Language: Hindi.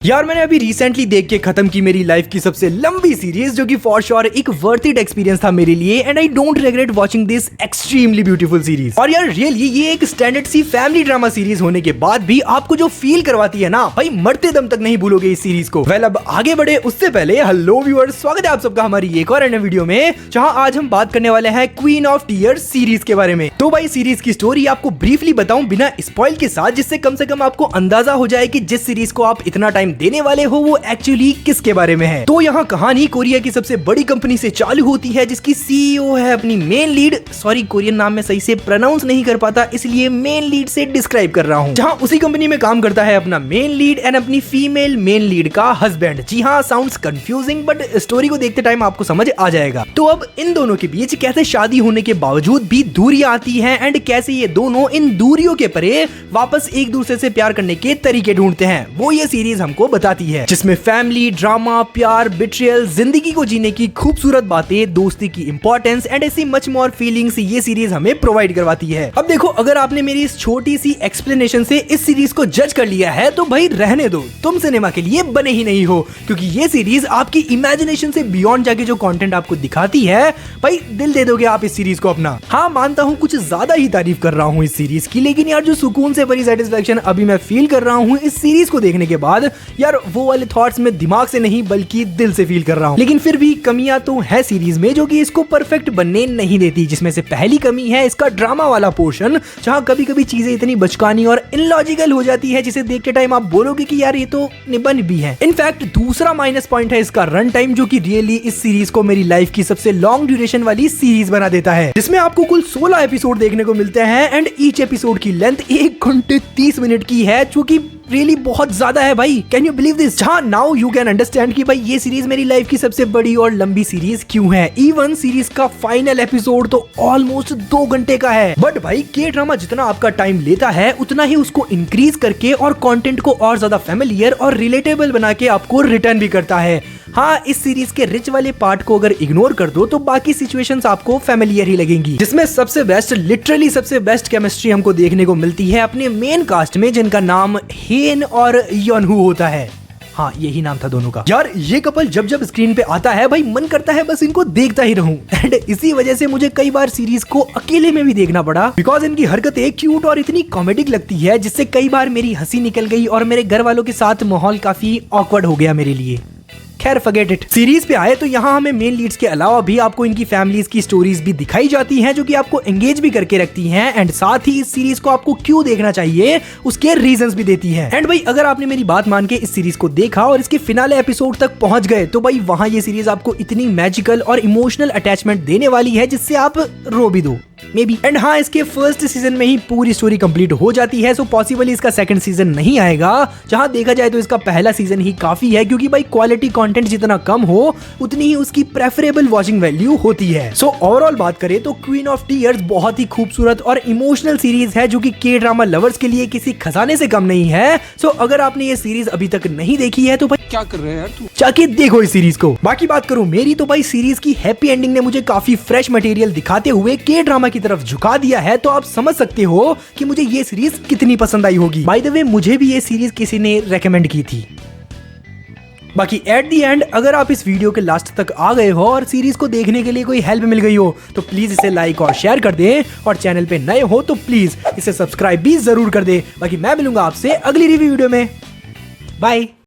यार मैंने अभी रिसेंटली देख के खत्म की मेरी लाइफ की सबसे लंबी सीरीज जो कि फॉर श्योर एक वर्थ इट एक्सपीरियंस था मेरे लिए and I don't regret watching this extremely beautiful series. और यार रियली ये एक स्टैंडर्ड सी फैमिली ड्रामा सीरीज होने के बाद भी आपको जो फील करवाती है ना भाई मरते दम तक नहीं भूलोगे इस सीरीज को। वेल अब आगे बढ़े उससे पहले हेलो व्यूअर्स, स्वागत है आप सबका हमारी एक और नए वीडियो में जहां आज हम बात करने वाले हैं क्वीन ऑफ टीयर्स सीरीज के बारे में। तो भाई सीरीज की स्टोरी आपको ब्रीफली बताऊं बिना स्पॉइल के साथ, जिससे कम से कम आपको अंदाजा हो जाए कि जिस सीरीज को आप इतना टाइम देने वाले हो वो एक्चुअली किसके बारे में है। तो यहाँ कहानी कोरिया की सबसे बड़ी कंपनी से चालू होती है जिसकी सीईओ है अपनी मेन लीड, सॉरी कोरियन नाम में सही से प्रोनाउंस नहीं कर पाता इसलिए मेन लीड से डिस्क्राइब कर रहा हूँ, जहाँ उसी कंपनी में काम करता है अपना मेन लीड एंड अपनी फीमेल मेन लीड का हस्बैंड। जी हाँ, साउंड्स कंफ्यूजिंग बट स्टोरी को देखते टाइम आपको समझ आ जाएगा। तो अब इन दोनों के बीच कैसे शादी होने के बावजूद भी दूरियां आती हैं एंड कैसे ये दोनों इन दूरियों के परे वापस एक दूसरे से प्यार करने के तरीके ढूंढते हैं, वो ये सीरीज हमको बताती है, जिसमें फैमिली ड्रामा, प्यार, बिट्रियल, जिंदगी को जीने की खूबसूरत बातें, दोस्ती की इंपॉर्टेंस एंड ऐसी मच मोर फीलिंग्स ये सीरीज हमें प्रोवाइड करवाती है। अब देखो, अगर आपने मेरी इस छोटी सी एक्सप्लेनेशन से इस सीरीज को जज कर लिया है तो भाई रहने दो, तुम सिनेमा के लिए बने ही नहीं हो, क्योंकि ये सीरीज आपकी इमेजिनेशन से बियॉन्ड जाके जो कंटेंट आपको दिखाती है भाई दिल दे दोगे आप इस सीरीज को अपना। हाँ मानता हूँ कुछ ज्यादा ही तारीफ कर रहा हूँ इस सीरीज की, लेकिन यार जो सुकून से भरी सेटिस्फेक्शन अभी मैं फील कर रहा हूँ इस सीरीज को देखने के बाद, यार वो वाले थॉट्स में दिमाग से नहीं बल्कि दिल से फील कर रहा हूँ। लेकिन फिर भी कमियां तो है सीरीज में जो कि इसको परफेक्ट बनने नहीं देती, जिसमें से पहली कमी है इसका ड्रामा वाला पोर्शन, जहाँ कभी कभी चीजें इतनी बचकानी और इलॉजिकल हो जाती है जिसे देखते टाइम आप बोलोगे कि यार ये तो निबन भी है। इनफैक्ट दूसरा माइनस पॉइंट है इसका रन टाइम, जो कि रियली इस सीरीज को मेरी लाइफ की सबसे लॉन्ग ड्यूरेशन वाली सीरीज बना देता है, जिसमें आपको कुल 16 एपिसोड देखने को मिलते हैं एंड ईच एपिसोड की लेंथ 1 घंटे 30 मिनट की है, जो कि रियली बहुत ज्यादा है भाई। Can you believe this? जहाँ नाउ यू कैन अंडरस्टैंड कि भाई ये सीरीज मेरी लाइफ की सबसे बड़ी और लंबी सीरीज क्यों है। इवन सीरीज का फाइनल एपिसोड तो ऑलमोस्ट 2 घंटे का है। बट भाई के ड्रामा जितना आपका टाइम लेता है उतना ही उसको इंक्रीज करके और कंटेंट को और ज्यादा फेमिलियर और रिलेटेबल बना के आपको रिटर्न भी करता है। हाँ, इस सीरीज के रिच वाले पार्ट को अगर इग्नोर कर दो तो बाकी सिचुएशंस आपको फेमिलियर ही लगेंगी, जिसमें सबसे बेस्ट, लिटरली सबसे बेस्ट केमिस्ट्री हमको देखने को मिलती है अपने मेन कास्ट में, जिनका नाम हेन और योनहू होता है। हाँ, यही नाम था दोनों का। यार ये कपल जब जब स्क्रीन पे आता है भाई मन करता है बस इनको देखता ही रहूं एंड इसी वजह से मुझे कई बार सीरीज को अकेले में भी देखना पड़ा, बिकॉज इनकी हरकतें क्यूट और इतनी कॉमेडिक लगती है जिससे कई बार मेरी हंसी निकल गई और मेरे घर वालों के साथ माहौल काफी ऑकवर्ड हो गया मेरे लिए। खैर फॉरगेट इट। सीरीज पे आए तो यहाँ हमें मेन लीड्स के अलावा भी आपको इनकी फैमिलीज की स्टोरीज भी दिखाई जाती हैं जो कि आपको एंगेज भी करके रखती हैं एंड साथ ही इस सीरीज को आपको क्यों देखना चाहिए उसके रीजंस भी देती हैं। एंड भाई अगर आपने मेरी बात मान के इस सीरीज को देखा और इसके फिनाले एपिसोड तक पहुंच गए तो भाई वहां ये सीरीज आपको इतनी मैजिकल और इमोशनल अटैचमेंट देने वाली है जिससे आप रो भी दो मे बी। एंड हाँ, इसके फर्स्ट सीजन में ही पूरी स्टोरी कंप्लीट हो जाती है, सो पॉसिबली इसका सेकंड सीजन नहीं आएगा। जहां देखा जाए तो इसका पहला सीजन ही काफी है, क्योंकि भाई क्वालिटी कंटेंट जितना कम हो उतनी ही उसकी प्रेफरेबल वॉचिंग वैल्यू होती है। सो ओवरऑल बात करें तो क्वीन ऑफ टीयर्स बहुत ही खूबसूरत और इमोशनल सीरीज है जो कि के ड्रामा लवर्स के लिए किसी खजाने से कम नहीं है। सो अगर आपने ये सीरीज अभी तक नहीं देखी है तो भाई क्या कर रहे हैं यार तू, जाके देखो इस सीरीज को। बाकी बात करूं मेरी तो भाई सीरीज की हैप्पी एंडिंग ने मुझे काफी फ्रेश मटेरियल दिखाते हुए के ड्रामा की तरफ झुका दिया है, तो आप समझ सकते हो कि मुझे ये सीरीज कितनी पसंद आई होगी। बाय द वे मुझे भी ये सीरीज किसी ने रेकमेंड की थी। बाकी एट दी एंड अगर आप इस वीडियो के लास्ट तक आ गए हो और सीरीज को देखने के लिए कोई हेल्प मिल गई हो तो प्लीज इसे लाइक और शेयर कर दे, और चैनल पे नए हो तो प्लीज इसे सब्सक्राइब भी जरूर कर दे। बाकी मैं मिलूंगा आपसे अगली रिव्यू वीडियो में। बाय।